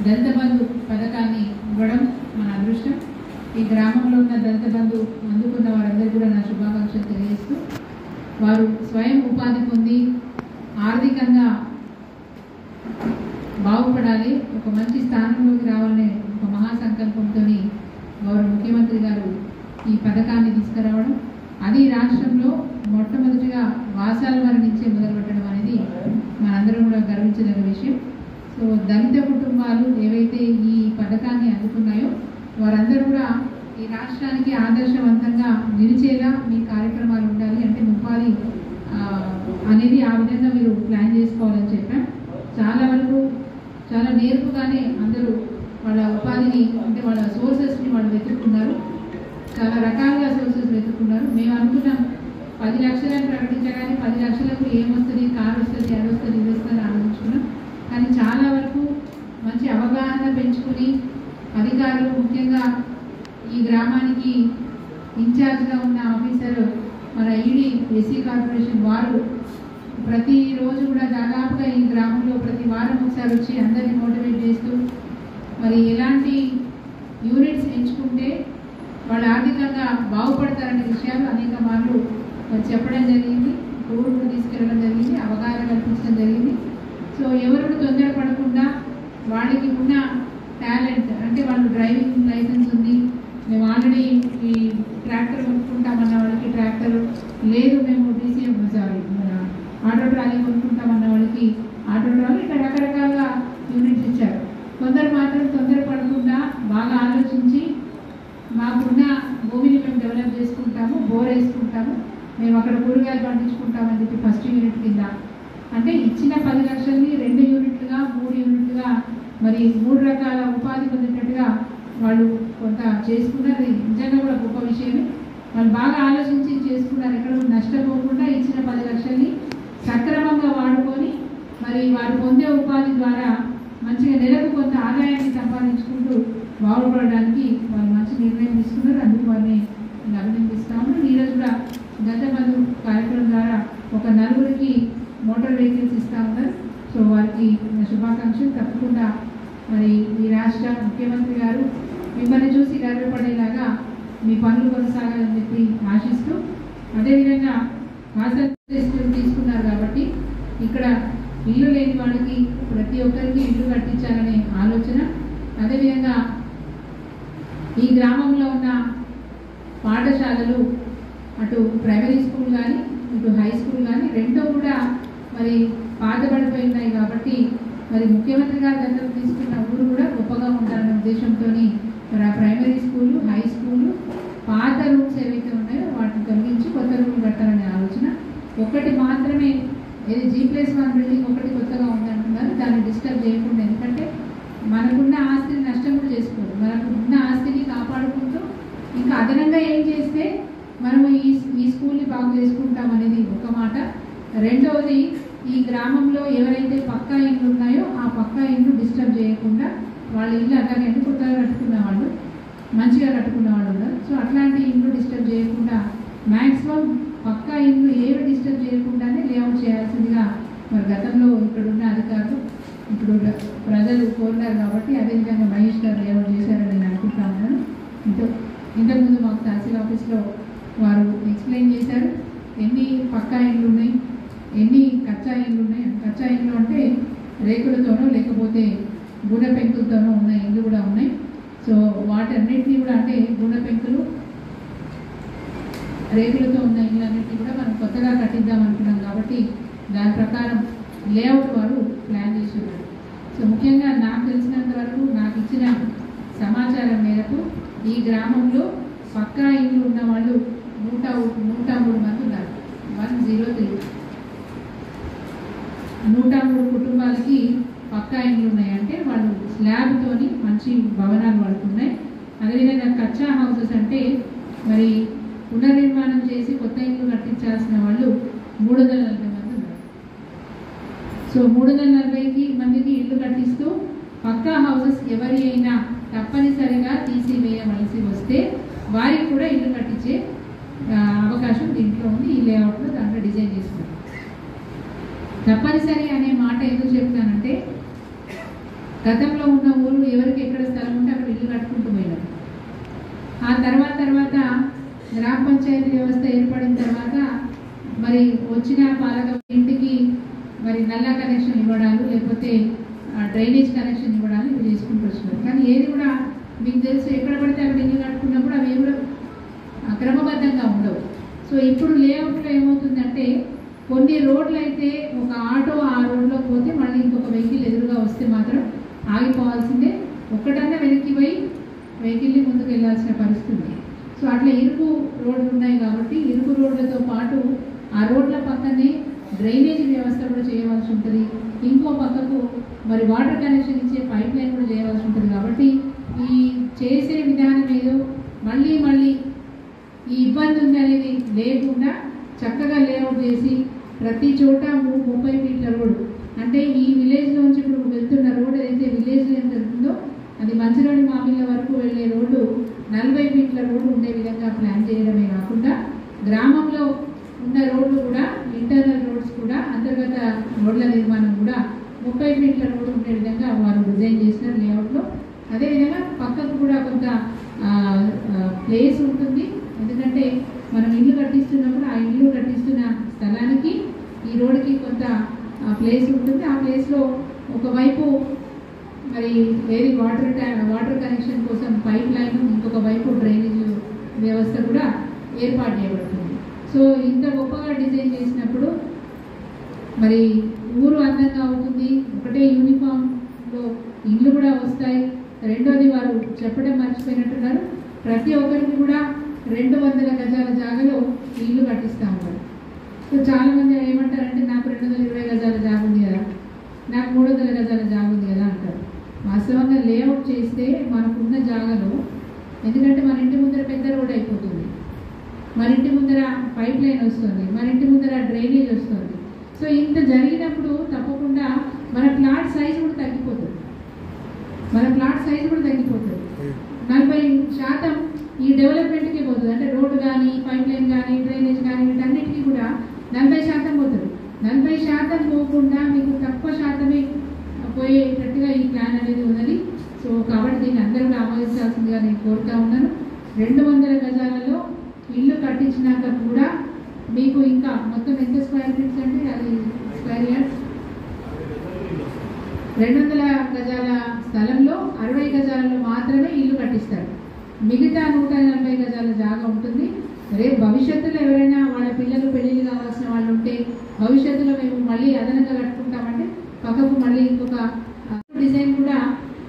దళిత బంధు పథకాన్ని ఇవ్వడం మన అదృష్టం. ఈ గ్రామంలో ఉన్న దళిత బంధు అందుకున్న వారందరూ కూడా నా శుభాకాంక్షలు తెలియజేస్తూ, వారు స్వయం ఉపాధి పొంది ఆర్థికంగా బాగుపడాలి, ఒక మంచి స్థానంలోకి రావాలనే ఒక మహాసంకల్పంతో గౌరవ ముఖ్యమంత్రి గారు ఈ పథకాన్ని తీసుకురావడం, అది రాష్ట్రంలో మొట్టమొదటిగా వాసాల వారి నుంచే మొదలుపెట్టడం అనేది మనందరం కూడా గర్వించదగ్గ విషయం. సో దళిత కుటుంబాలు ఏవైతే ఈ పథకాన్ని అందుకున్నాయో వారందరూ కూడా ఈ రాష్ట్రానికి ఆదర్శవంతంగా నిలిచేలా మీ కార్యక్రమాలు ఉండాలి, అంటే ఉపాధి అనేది ఆ విధంగా మీరు ప్లాన్ చేసుకోవాలని చెప్పాం. చాలా వరకు చాలా నేర్పుగానే అందరూ వాళ్ళ ఉపాధిని, అంటే వాళ్ళ సోర్సెస్ని వాళ్ళు వెతుక్కున్నారు, చాలా రకాలుగా సోర్సెస్ వెతుక్కున్నారు. మేము అనుకున్నాం 10 లక్షలను ప్రకటించగానే 10 లక్షలకు ఏమొస్తుంది, కారు వస్తుంది, అది వస్తుంది, ఇది వస్తుంది ఆలోచించుకున్నాం. కానీ చాలా వరకు మంచి అవగాహన పెంచుకుని అధికారులు, ముఖ్యంగా ఈ గ్రామానికి ఇన్ఛార్జ్గా ఉన్న ఆఫీసర్ మన ఈడీ ఎస్సీ కార్పొరేషన్ వారు ప్రతిరోజు కూడా దాదాపుగా ఈ గ్రామంలో ప్రతి వారం ఒకసారి వచ్చి అందరినీ మోటివేట్ చేస్తూ, మరి ఎలాంటి యూనిట్స్ ఎంచుకుంటే వాళ్ళు ఆర్థికంగా బాగుపడతారనే విషయాలు అనేక మార్లు చెప్పడం జరిగింది, ఊరుకు తీసుకెళ్ళడం జరిగింది, అవగాహన కల్పించడం జరిగింది. సో ఎవరు తొందరపడకుండా వాళ్ళకి ఉన్న టాలెంట్, అంటే వాళ్ళు డ్రైవింగ్ లైసెన్స్ ఉంది, మేము ఆల్రెడీ ఈ ట్రాక్టర్ కొనుక్కుంటామన్న వాళ్ళకి ట్రాక్టర్ లేదు, మేము డీసీఎం మన ఆటో ట్రాలీ కొనుక్కుంటామన్న వాళ్ళకి ఆటో ట్రాలీ, ఇట్లా రకరకాలుగా యూనిట్స్ ఇచ్చారు. కొందరు మాత్రం తొందరపడకుండా బాగా ఆలోచించి మాకున్న భూమిని మేము డెవలప్ చేసుకుంటాము, బోర్ వేసుకుంటాము, మేము అక్కడ కూరగాయలు పండించుకుంటామని చెప్పి ఫస్ట్ యూనిట్ కింద, అంటే ఇచ్చిన 10 లక్షల్ని 2 యూనిట్లుగా 3 యూనిట్లుగా మరి 3 రకాల ఉపాధి పొందేటట్టుగా వాళ్ళు కొంత చేసుకున్నారు. నిజంగా కూడా గొప్ప విషయమే. వాళ్ళు బాగా ఆలోచించి చేసుకున్నారు, ఎక్కడ నష్టపోకుండా ఇచ్చిన 10 లక్షల్ని సక్రమంగా వాడుకొని మరి వారు పొందే ఉపాధి ద్వారా మంచిగా నెలకు కొంత ఆదాయాన్ని సంపాదించుకుంటూ బాగుపడడానికి వాళ్ళు మంచి నిర్ణయం తీసుకున్నారు. అందుకు వారిని అభినందిస్తాము. ఈరోజు కూడా దళిత బంధు కార్యక్రమం ద్వారా ఒక 4గురికి మోటార్ వెహికల్స్ ఇస్తూ ఉన్నారు. సో వారికి శుభాకాంక్షలు. తప్పకుండా మరి ఈ రాష్ట్ర ముఖ్యమంత్రి గారు మిమ్మల్ని చూసి గర్వపడేలాగా మీ పనులు కొనసాగాలని చెప్పి ఆశిస్తూ, అదేవిధంగా ఆసక్తి తీసుకున్నారు కాబట్టి ఇక్కడ ఇల్లు లేని వాళ్ళకి ప్రతి ఒక్కరికి ఇల్లు కట్టించాలనే ఆలోచన, అదేవిధంగా ఈ గ్రామంలో ఉన్న పాఠశాలలు, అటు ప్రైమరీ స్కూల్ కానీ ఇటు హై స్కూల్ కానీ రెండూ కూడా మరి పాతబడిపోయినాయి కాబట్టి మరి ముఖ్యమంత్రి గారు దగ్గర తీసుకున్న ఊరు కూడా గొప్పగా ఉండాలనే ఉద్దేశంతో మరి ఆ ప్రైమరీ స్కూలు, హై స్కూలు పాత రూమ్స్ ఏవైతే ఉన్నాయో వాటిని తొలగించి కొత్త రూమ్ కట్టాలనే ఆలోచన. ఒకటి మాత్రమే, ఏది G+1 బిల్డింగ్ ఒకటి కొత్తగా ఉందంటున్నారు, దాన్ని డిస్టర్బ్ చేయకుండా, ఎందుకంటే మనకున్న ఆస్తిని నష్టం కూడా చేసుకోరు, మనకు ఉన్న ఆస్తిని కాపాడుకుంటూ ఇంకా అదనంగా ఏం చేస్తే మనము ఈ స్కూల్ని బాగు చేసుకుంటాం అనేది ఒక మాట. రెండవది, ఈ గ్రామంలో ఎవరైతే పక్కా ఇళ్ళు ఉన్నాయో ఆ పక్కా ఇల్లు డిస్టర్బ్ చేయకుండా వాళ్ళ ఇల్లు అట్లాగే కొత్తగా కట్టుకున్న వాళ్ళు, మంచిగా కట్టుకున్న వాళ్ళు ఉన్నారు. సో అట్లాంటి ఇల్లు డిస్టర్బ్ చేయకుండా మ్యాక్సిమం పక్కా ఇల్లు ఏవి డిస్టర్బ్ చేయకుండానే లేఅవుట్ చేయాల్సిందిగా మరి గతంలో ఇక్కడున్న అధికారులు ఇప్పుడు ప్రజలు కోరినారు కాబట్టి అదేవిధంగా మహేష్ గారు లేఅవుట్ చేశారని నేను అనుకుంటా ఉన్నాను. ఇంతకుముందు మాకు తహసీల్ ఆఫీస్లో వారు ఎక్స్ప్లెయిన్ చేశారు ఎన్ని పక్కా ఇళ్ళు ఉన్నాయి, ఎన్ని కచ్చా ఇళ్ళు ఉన్నాయి. కచ్చా ఇళ్ళు అంటే రేకులతోనో లేకపోతే గూడ పెంకులతోనో ఉన్న ఇళ్ళు కూడా ఉన్నాయి. సో వాటన్నిటినీ కూడా, అంటే గూడ పెంకులు రేకులతో ఉన్న ఇళ్ళన్నింటినీ కూడా మనం కొత్తగా కట్టిద్దాం అనుకున్నాం కాబట్టి దాని ప్రకారం లేఅవుట్ వారు ప్లాన్ చేసి ఉన్నారు. సో ముఖ్యంగా నాకు తెలిసినంత వరకు, నాకు ఇచ్చిన సమాచారం మేరకు ఈ గ్రామంలో పక్కా ఇల్లు ఉన్న వాళ్ళు 103 మంది ఉన్నారు. 103 103 కుటుంబాలకి పక్కా ఇళ్ళు ఉన్నాయంటే వాళ్ళు స్లాబ్తోని మంచి భవనాలు పడుతున్నాయి. అదేవిధంగా కచ్చా హౌసెస్ అంటే మరి పునర్నిర్మాణం చేసి కొత్త ఇల్లు కట్టించాల్సిన వాళ్ళు 340 మంది ఉన్నారు. సో 340 మందికి ఇల్లు కట్టిస్తూ పక్కా హౌసెస్ ఎవరి అయినా తప్పనిసరిగా తీసివేయవలసి వస్తే వారికి కూడా ఇల్లు కట్టించే అవకాశం దీంట్లో ఉంది. ఈ లేఅవుట్లో దాంట్లో డిజైన్ చేసుకుంటాం. తప్పనిసరి అనే మాట ఎందుకు చెప్తానంటే గతంలో ఉన్న ఊరు ఎవరికి ఎక్కడ స్థలం ఉంటే అక్కడ ఇల్లు కట్టుకుంటూ పోయినారు. ఆ తర్వాత గ్రామ పంచాయతీ వ్యవస్థ ఏర్పడిన తర్వాత మరి వచ్చిన పాలక ఇంటికి మరి నల్లా కనెక్షన్ ఇవ్వడాలు లేకపోతే డ్రైనేజ్ కనెక్షన్ ఇవ్వడాలు ఇవి చేసుకుంటూ వచ్చినారు. కానీ ఏది కూడా మీకు తెలుసు, ఎక్కడ పడితే అక్కడ ఇల్లు కట్టుకున్నప్పుడు అవి కూడా క్రమబద్ధంగా ఉండవు. సో ఇప్పుడు లేఅవుట్లో ఏమవుతుందంటే కొన్ని రోడ్లు అయితే ఒక ఆటో ఆ రోడ్లో పోతే మళ్ళీ ఇంకొక వెహికల్ ఎదురుగా వస్తే మాత్రం ఆగిపోవాల్సిందే, ఒక్కటన్నా వెనక్కి పోయి వెహికల్ని ముందుకు వెళ్ళాల్సిన పరిస్థితి. సో అట్లా ఇరుకు రోడ్లు ఉన్నాయి కాబట్టి ఇరుకు రోడ్లతో పాటు ఆ రోడ్ల పక్కనే డ్రైనేజ్ వ్యవస్థ కూడా చేయవలసి ఉంటుంది. ఇంకో పక్కకు మరి వాటర్ కనెక్షన్ ఇచ్చే పైప్ లైన్ కూడా చేయవలసి ఉంటుంది. కాబట్టి ఈ చేసే విధానం ఏదో మళ్ళీ ఈ ఇబ్బంది ఉంది అనేది లేకుండా చక్కగా లేఅవుట్ చేసి ప్రతి చోట 30 ఫీట్ల రోడ్డు, అంటే ఈ విలేజ్లోంచి ఇప్పుడు వెళ్తున్న రోడ్డు ఏదైతే విలేజ్లో ఎంత వెళ్తుందో అది మంచిరాడి మామిళ్ళ వరకు వెళ్ళే రోడ్డు 40 ఫీట్ల రోడ్డు ఉండే విధంగా ప్లాన్ చేయడమే కాకుండా గ్రామంలో ఉన్న రోడ్లు కూడా ఇంటర్నల్ రోడ్స్ కూడా అంతర్గత రోడ్ల నిర్మాణం కూడా 30 ఫీట్ల రోడ్డు ఉండే విధంగా వారు డిజైన్ చేసిన లేఅవుట్లో. అదేవిధంగా పక్కకు కూడా కొంత ప్లేస్ ఉంటుంది. ఎందుకంటే మనం ఇల్లు కట్టిస్తున్నప్పుడు ఆ ఇల్లు కట్టిస్తున్న స్థలానికి ఈ రోడ్డుకి కొంత ప్లేస్ ఉంటుంది. ఆ ప్లేస్లో ఒకవైపు మరి వేరే వాటర్ కనెక్షన్ కోసం పైప్ లైన్, ఇంకొక వైపు డ్రైనేజ్ వ్యవస్థ కూడా ఏర్పాటు చేయబడుతుంది. సో ఇంత గొప్పగా డిజైన్ చేసినప్పుడు మరి ఊరు అందంగా అవుతుంది. ఒకటే యూనిఫామ్లో ఇల్లు కూడా వస్తాయి. రెండోది వారు చెప్పడం మర్చిపోయినట్టున్నారు, ప్రతి ఒక్కరికి కూడా 200 గజాల జాగాలో ఇల్లు కట్టిస్తూ ఉంటారు. సో చాలామంది ఏమంటారంటే నాకు 220 గజాల జాగా ఉంది కదా, నాకు 300 గజాల జాగా ఉంది కదా అంటారు. వాస్తవంగా లేఅవుట్ చేస్తే మనకున్న జాగాలో, ఎందుకంటే మన ఇంటి ముందర పెద్ద రోడ్ అయిపోతుంది, మన ఇంటి ముందర పైప్ లైన్ వస్తుంది, మన ఇంటి ముందర డ్రైనేజ్ వస్తుంది. సో ఇంత జరిగినప్పుడు తప్పకుండా మన ప్లాట్ సైజ్ కూడా తగ్గిపోతుంది. 40% ఈ డెవలప్మెంట్కే పోతుంది. అంటే రోడ్డు కానీ పైప్ లైన్ కానీ డ్రైనేజ్ కానీ వీటన్నిటికీ కూడా 40% పోతుంది. 40% పోకుండా మీకు తక్కువ శాతమే పోయేటట్టుగా ఈ ప్లాన్ అనేది ఉన్నది. సో కాబట్టి దీన్ని అందరూ ఆమోదించాల్సిందిగా నేను కోరుతా ఉన్నాను. 200 గజాలలో ఇల్లు కట్టించినాక కూడా మీకు ఇంకా మొత్తం ఎంత స్క్వేర్ ఫీట్స్ అంటే అది స్క్వేర్ యార్డ్స్ 200 గజాల స్థలంలో 60 గజాలలో మాత్రమే ఇల్లు కట్టిస్తారు. మిగతా 140 గజాల జాగా ఉంటుంది. రేపు భవిష్యత్తులో ఎవరైనా వాళ్ళ పిల్లలు పెళ్లిళ్ళు కావాల్సిన వాళ్ళు ఉంటే భవిష్యత్తులో మేము మళ్ళీ అదనంగా కట్టుకుంటామంటే పక్కకు మళ్ళీ ఇంకొక డిజైన్ కూడా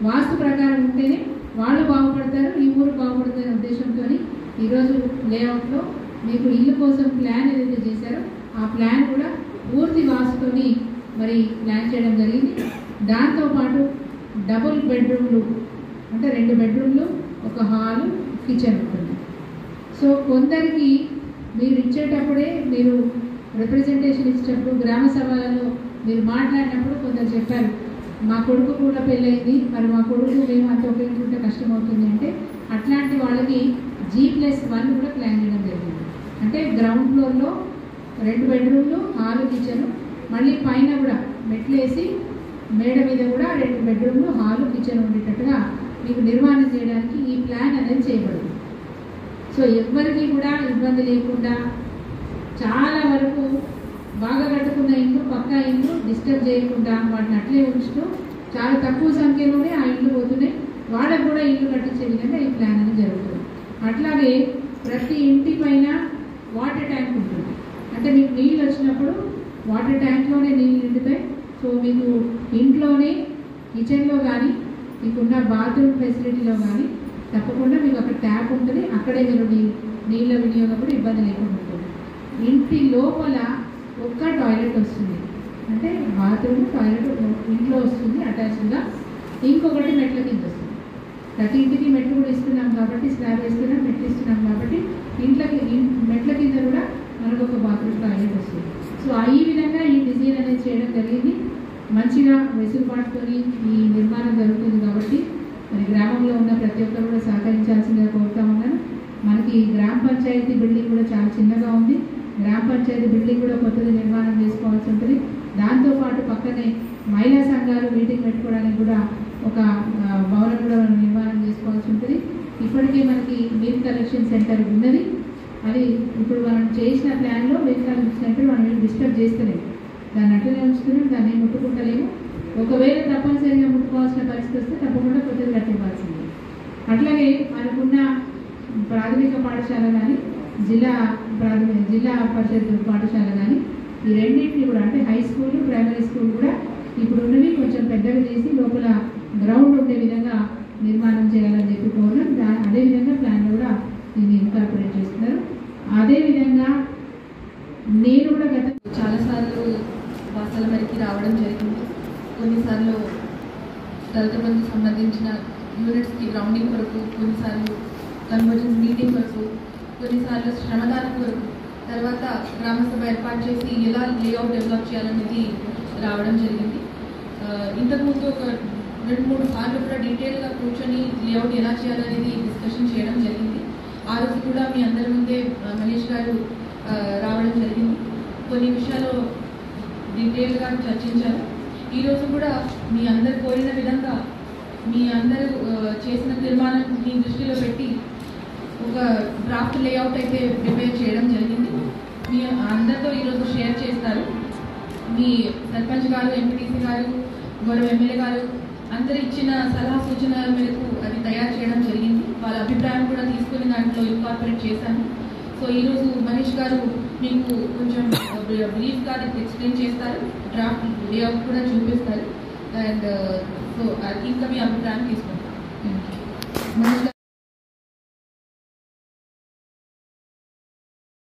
వాస్తు ప్రకారం ఉంటేనే వాళ్ళు బాగుపడతారు, ఈ ఊరు బాగుపడుతున్న ఉద్దేశంతో ఈరోజు లేఅవుట్లో మీకు ఇల్లు కోసం ప్లాన్ ఏదైతే చేశారో ఆ ప్లాన్ కూడా పూర్తి వాస్తుని మరి ప్లాన్ చేయడం జరిగింది. దాంతోపాటు డబుల్ బెడ్రూమ్లు, అంటే 2 బెడ్రూమ్లు, ఒక హాలు, కిచెన్ ఉంటుంది. సో కొందరికి మీరు ఇచ్చేటప్పుడే మీరు రిప్రజెంటేషన్ ఇచ్చేటప్పుడు గ్రామ సభలలో మీరు మాట్లాడినప్పుడు కొందరు చెప్పారు, మా కొడుకు కూడా పెళ్ళైంది, మరి మా కొడుకు మేము అంత ఉపయోగించుకుంటే కష్టమవుతుంది అంటే అట్లాంటి వాళ్ళకి G+1 కూడా ప్లాన్ చేయడం జరిగింది. అంటే గ్రౌండ్ ఫ్లోర్లో 2 బెడ్రూమ్లు, హాలు, కిచెన్, మళ్ళీ పైన కూడా మెట్లేసి మేడ మీద కూడా 2 బెడ్రూమ్లు, హాలు, కిచెన్ ఉండేటట్టుగా మీకు నిర్మాణం చేయడానికి ఈ ప్లాన్ అనేది చేయబడింది. సో ఎవరికి కూడా ఇబ్బంది లేకుండా చాలా వరకు బాగా కట్టుకున్న ఇల్లు, పక్కా ఇల్లు డిస్టర్బ్ చేయకుండా వాటిని అట్లే ఉంచుతూ చాలా తక్కువ సంఖ్యలోనే ఆ ఇల్లు పోతున్నాయి. వాళ్ళకు కూడా ఇల్లు కట్టించే విధంగా ఈ ప్లాన్ అనేది జరుగుతుంది. అట్లాగే ప్రతి ఇంటి పైన వాటర్ ట్యాంక్ ఉంటుంది. అంటే మీకు నీళ్ళు వచ్చినప్పుడు వాటర్ ట్యాంక్లోనే నీళ్ళు నిండుతాయి. సో మీకు ఇంట్లోనే కిచెన్లో కానీ మీకున్న బాత్రూమ్ ఫెసిలిటీలో కానీ తప్పకుండా మీకు అక్కడ ట్యాప్ ఉంటుంది. అక్కడే మీరు నీళ్ళ వినియోగం కూడా ఇబ్బంది లేకుండా ఉంటుంది. ఇంటి లోపల ఒక్క టాయిలెట్ వస్తుంది, అంటే బాత్రూమ్ టాయిలెట్ ఇంట్లో వస్తుంది అటాచ్డ్గా. ఇంకొకటి మెట్ల కింద వస్తుంది. ప్రతి ఇంటికి మెట్లు కూడా ఇస్తున్నాం కాబట్టి, స్లాబ్ వేస్తున్నాం, మెట్లు ఇస్తున్నాం కాబట్టి మెట్ల కింద కూడా మనకు ఒక బాత్రూమ్ టాయిలెట్ వస్తుంది. సో ఈ విధంగా ఈ డిజైన్ అనేది చేయడం జరిగింది. మంచిగా వెసులుబాటుతో ఈ నిర్మాణం జరుగుతుంది కాబట్టి మరి గ్రామంలో ఉన్న ప్రతి ఒక్కరు కూడా సహకరించాల్సిందిగా కోరుతా ఉన్నాను. మనకి గ్రామ పంచాయతీ బిల్డింగ్ కూడా చాలా చిన్నగా ఉంది. గ్రామ పంచాయతీ బిల్డింగ్ కూడా కొత్తది నిర్మాణం చేసుకోవాల్సి ఉంటుంది. దాంతోపాటు పక్కనే మహిళా సంఘాలు మీటింగ్ పెట్టుకోవడానికి కూడా ఒక భవనం కూడా మనం నిర్మాణం చేసుకోవాల్సి ఉంటుంది. ఇప్పటికే మనకి మిల్క్ కలెక్షన్ సెంటర్ ఉన్నది. అది ఇప్పుడు మనం చేసిన ప్లాన్లో మిల్క్ కలెక్షన్ సెంటర్ మనం డిస్టర్బ్ చేస్తలేము, దాన్ని అట్లనే ఉంచుతున్నాం, దాన్ని ముట్టుకుంటలేము. ఒకవేళ తప్పనిసరిగా ముట్టుకోవాల్సిన పరిస్థితి వస్తే తప్పకుండా కొత్తది కట్టివ్వాల్సింది. అట్లాగే మనకున్న ప్రాథమిక పాఠశాల కానీ జిల్లా పరిషత్ పాఠశాల కానీ ఈ రెండింటిని కూడా అంటే హై స్కూల్ ప్రైమరీ స్కూల్ కూడా ఇప్పుడు ఉన్నవి కొంచెం పెద్దగా చేసి లోపల గ్రౌండ్ ఉండే విధంగా నిర్మాణం చేయాలని చెప్పి కోరడం. అదేవిధంగా ప్లాన్లో కూడా దీన్ని ఇన్కార్పొరేట్ చేస్తున్నారు. అదేవిధంగా నేను కూడా గత చాలాసార్లు వాసాల వరకు రావడం జరిగింది. కొన్నిసార్లు దళిత బంధు సంబంధించిన యూనిట్స్కి గ్రౌండింగ్ కొరకు, కొన్నిసార్లు కన్వర్జెన్స్ మీటింగ్ కొరకు, కొన్నిసార్లు శ్రమదానం కొరకు, తర్వాత గ్రామసభ ఏర్పాటు చేసి ఎలా లేఅవుట్ డెవలప్ చేయాలనేది రావడం జరిగింది. ఇంతకుముందు ఒక 2-3 సార్లు కూడా డీటెయిల్గా కూర్చొని లేఅవుట్ ఎలా చేయాలనేది డిస్కషన్ చేయడం జరిగింది. ఆ రోజు కూడా మీ అందరి ముందే మనీష్ గారు రావడం జరిగింది. కొన్ని విషయాలు డీటెయిల్గా చర్చించారు. ఈరోజు కూడా మీ అందరు కోరిన విధంగా మీ అందరూ చేసిన తీర్మానాన్ని దృష్టిలో పెట్టి ఒక డ్రాఫ్ట్ లేఅవుట్ అయితే ప్రిపేర్ చేయడం జరిగింది. మీ అందరితో ఈరోజు షేర్ చేస్తారు. మీ సర్పంచ్ గారు, ఎంపీటీసీ గారు, గౌరవ ఎమ్మెల్యే గారు అందరు ఇచ్చిన సలహా సూచనల మేరకు అది తయారు చేయడం జరిగింది. వాళ్ళ అభిప్రాయం కూడా తీసుకుని దాంట్లో ఇన్కార్పొరేట్ చేశాను. సో ఈరోజు మనీష్ గారు మీకు కొంచెం బ్రీఫ్గా ఎక్స్ప్లెయిన్ చేస్తారు, డ్రాఫ్ట్ లేఅవుట్ కూడా చూపిస్తారు. అండ్ సో ఇంకా మీ అభిప్రాయం తీసుకుంటారు.